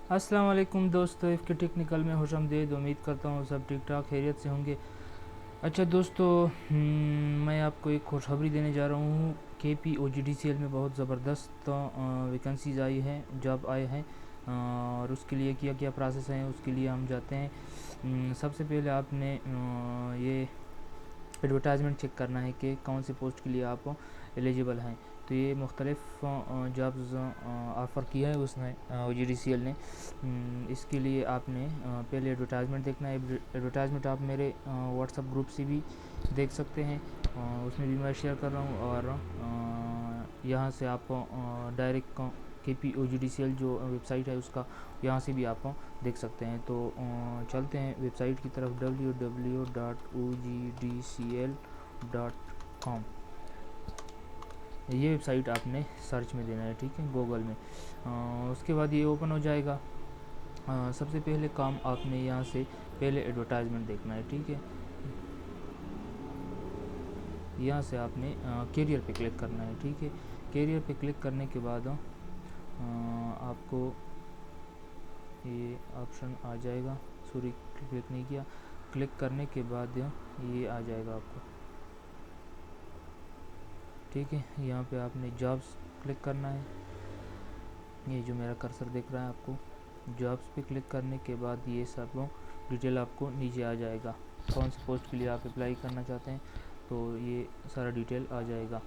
السلام علیکم دوستو، ایف کے ٹیکنیکل میں خوش آمدید۔ امید کرتا ہوں سب ٹھیک ٹھاک خیریت سے ہوں گے۔ اچھا دوستو، میں آپ کو ایک خوشخبری دینے جا رہا ہوں۔ کے پی او جی ڈی سی ایل میں بہت زبردست ویکنسیز آئی ہیں، جاب آئے ہیں، اور اس کے لیے کیا کیا پروسیس ہیں اس کے لیے ہم جاتے ہیں۔ سب سے پہلے آپ نے یہ ایڈورٹائزمنٹ چیک کرنا ہے کہ کون سے پوسٹ کے لیے آپ ایلیجیبل ہیں۔ تو یہ مختلف جابز آفر کیا ہے اس نے او جی ڈی سی ایل نے۔ اس کے لیے آپ نے پہلے ایڈورٹائزمنٹ دیکھنا ہے۔ ایڈورٹائزمنٹ آپ میرے واٹس ایپ گروپ سے بھی دیکھ سکتے ہیں، اس میں بھی میں شیئر کر رہا ہوں، اور یہاں سے آپ ڈائریکٹ کے پی او جی ڈی سی ایل جو ویب سائٹ ہے اس کا یہاں سے بھی آپ دیکھ سکتے ہیں۔ تو چلتے ہیں ویب سائٹ کی طرف، www.ogdcl.com۔ یہ ویب سائٹ آپ نے سرچ میں دینا ہے، ٹھیک ہے، گوگل میں۔ اس کے بعد یہ اوپن ہو جائے گا۔ سب سے پہلے کام آپ نے یہاں سے پہلے ایڈورٹائزمنٹ دیکھنا ہے، ٹھیک ہے۔ یہاں سے آپ نے کیریئر پہ کلک کرنا ہے، ٹھیک ہے۔ کیریئر پہ کلک کرنے کے بعد آپ کو یہ آپشن آ جائے گا، سوری کلک نہیں کیا۔ کلک کرنے کے بعد یہ آ جائے گا آپ کو، ٹھیک ہے۔ یہاں پہ آپ نے جابس کلک کرنا ہے، یہ جو میرا کرسر دیکھ رہا ہے آپ کو۔ جابس پہ کلک کرنے کے بعد یہ سب ڈیٹیل آپ کو نیچے آ جائے گا، کون سے پوسٹ کے لیے آپ اپلائی کرنا چاہتے ہیں، تو یہ سارا ڈیٹیل آ جائے گا۔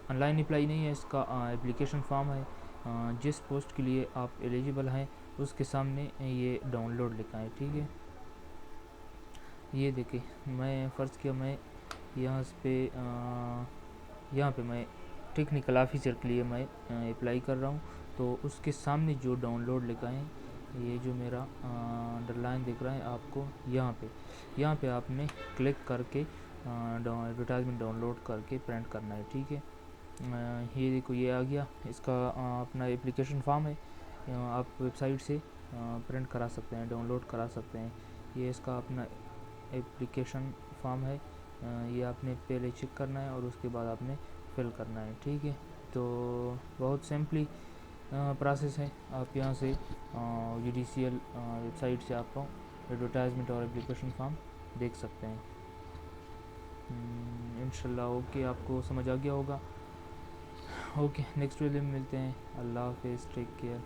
آن لائن اپلائی نہیں ہے، اس کا اپلیکیشن فارم ہے۔ جس پوسٹ کے لیے آپ ایلیجیبل ہیں اس کے سامنے یہ ڈاؤن لوڈ لکھا ہے، ٹھیک ہے۔ یہ دیکھیں، میں فرض کیا میں یہاں پہ میں ٹیکنیکل آفیسر کے لیے میں اپلائی کر رہا ہوں، تو اس کے سامنے جو ڈاؤن لوڈ لکھا ہے، یہ جو میرا انڈر لائن دکھ رہا ہے آپ کو، یہاں پہ آپ نے کلک کر کے ایڈورٹائزمنٹ ڈاؤن لوڈ کر کے پرنٹ کرنا ہے، ٹھیک ہے۔ یہ دیکھو، یہ آ گیا، اس کا اپنا اپلیکیشن فارم ہے، آپ ویب سائٹ سے پرنٹ کرا سکتے ہیں، ڈاؤن لوڈ کرا سکتے ہیں۔ یہ اس کا اپنا اپلیکیشن فارم ہے، یہ آپ نے پہلے چیک کرنا ہے اور اس کے بعد آپ نے فل کرنا ہے، ٹھیک ہے۔ تو بہت سمپلی پروسیس ہے۔ آپ یہاں سے G D C L website سے آپ کو ایڈورٹائزمنٹ اور اپلیکیشن فارم دیکھ سکتے ہیں۔ انشاءاللہ اوکے، آپ کو سمجھ آ گیا ہوگا۔ اوکے، نیکسٹ ویڈیو میں ملتے ہیں۔ اللہ حافظ، ٹیک کیئر۔